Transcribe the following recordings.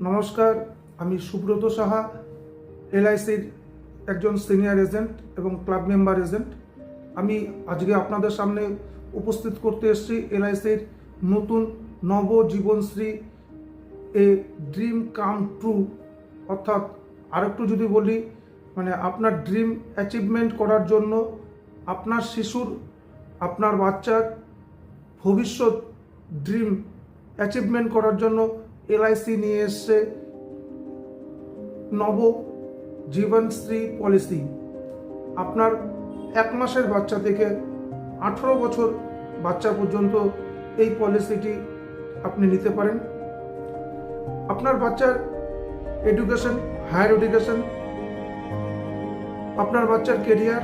নমস্কার, আমি সুব্রত সাহা, এলআইসির একজন সিনিয়র এজেন্ট এবং ক্লাব মেম্বার এজেন্ট। আমি আজকে আপনাদের সামনে উপস্থিত করতে এসেছি এলআইসির নতুন নবজীবনশ্রী এ ড্রিম কাম ট্রু, অর্থাৎ আরেকটু যদি বলি আপনার ড্রিম অ্যাচিভমেন্ট করার জন্য আপনার শিশুর, আপনার বাচ্চার ভবিষ্যৎ ড্রিম অ্যাচিভমেন্ট করার জন্য এলআইসি নিয়ে এসছে নব জীবনশ্রী পলিসি। আপনার 1 মাসের বাচ্চা থেকে 18 বছর বাচ্চা পর্যন্ত এই পলিসিটি আপনি নিতে পারেন। আপনার বাচ্চার এডুকেশন, হায়ার এডুকেশন, আপনার বাচ্চার কেরিয়ার,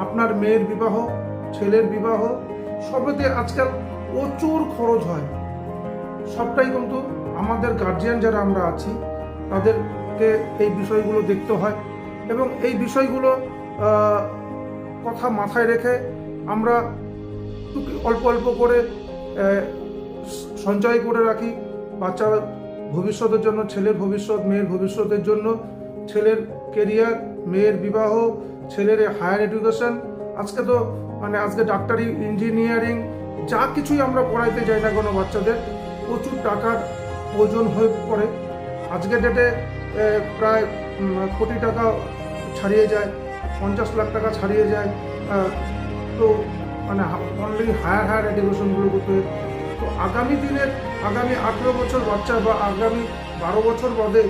আপনার মেয়ের বিবাহ, ছেলের বিবাহ, সবেতে আজকাল প্রচুর খরচ হয়। সবটাই কিন্তু আমাদের গার্জিয়ান যারা আমরা আছি তাদেরকে এই বিষয়গুলো দেখতে হয় এবং এই বিষয়গুলো কথা মাথায় রেখে আমরা অল্প অল্প করে সঞ্চয় করে রাখি বাচ্চার ভবিষ্যতের জন্য, ছেলের ভবিষ্যৎ, মেয়ের ভবিষ্যতের জন্য, ছেলের কেরিয়ার, মেয়ের বিবাহ, ছেলের হায়ার এডুকেশন। আজকে তো আজকে ডাক্তারি, ইঞ্জিনিয়ারিং যা কিছুই আমরা পড়াইতে যাই না কোনো বাচ্চাদের, প্রচুর টাকার প্রয়োজন হয়ে পড়ে। আজকের ডেটে প্রায় কোটি টাকা ছাড়িয়ে যায়, 50 লাখ টাকা ছাড়িয়ে যায়। তো অনলি হায়ার এডুকেশনগুলো করতে। তো আগামী দিনের, আগামী 18 বছর বাচ্চা বা আগামী 12 বছর বাদে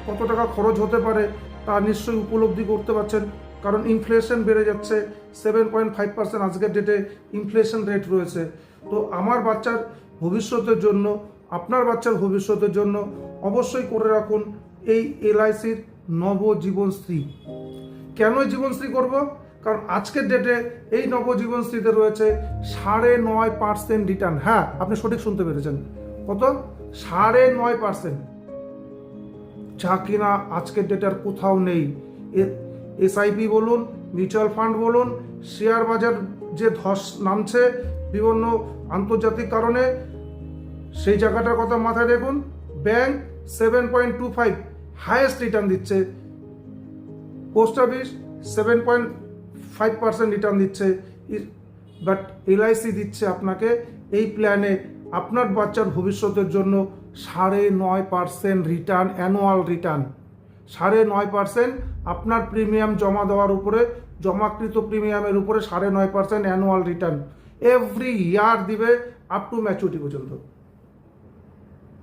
কত টাকা খরচ হতে পারে তা নিশ্চয়ই উপলব্ধি করতে পারছেন। কারণ ইনফ্লেশন বেড়ে যাচ্ছে, 7.5% আজকের ডেটে ইনফ্লেশন রেট রয়েছে। তো আমার বাচ্চার ভবিষ্যতের জন্য, আপনার বাচ্চার ভবিষ্যতের জন্য অবশ্যই করে রাখুন এই এলআইসির নবজীবনশ্রী। কেন জীবনশ্রী করব? কারণ আজকের ডেটে এই নবজীবনশ্রীতে রয়েছে 9.5% রিটার্ন। হ্যাঁ, আপনি সঠিক শুনতে পেরেছেন। কত? 9.5%, যা কিনা আজকের ডেটার কোথাও নেই। এসআইপি বলুন, মিউচুয়াল ফান্ড বলুন, শেয়ার বাজার যে ধস নামছে বিভিন্ন আন্তর্জাতিক কারণে, সেই জায়গাটার কথা মাথায় দেখুন। ব্যাংক 7.25 হাইয়েস্ট রিটার্ন দিচ্ছে, পোস্ট অফিস 7.5% রিটার্ন দিচ্ছে, বাট এলআইসি দিচ্ছে আপনাকে এই প্ল্যানে আপনার বাচ্চার ভবিষ্যতের জন্য 9.5% রিটার্ন, অ্যানুয়াল রিটার্ন 9.5%। আপনার প্রিমিয়াম জমা দেওয়ার উপরে, জমাকৃত প্রিমিয়ামের উপরে 9.5% অ্যানুয়াল রিটার্ন এভরি ইয়ার দিবে আপ টু ম্যাচুরিটি পর্যন্ত।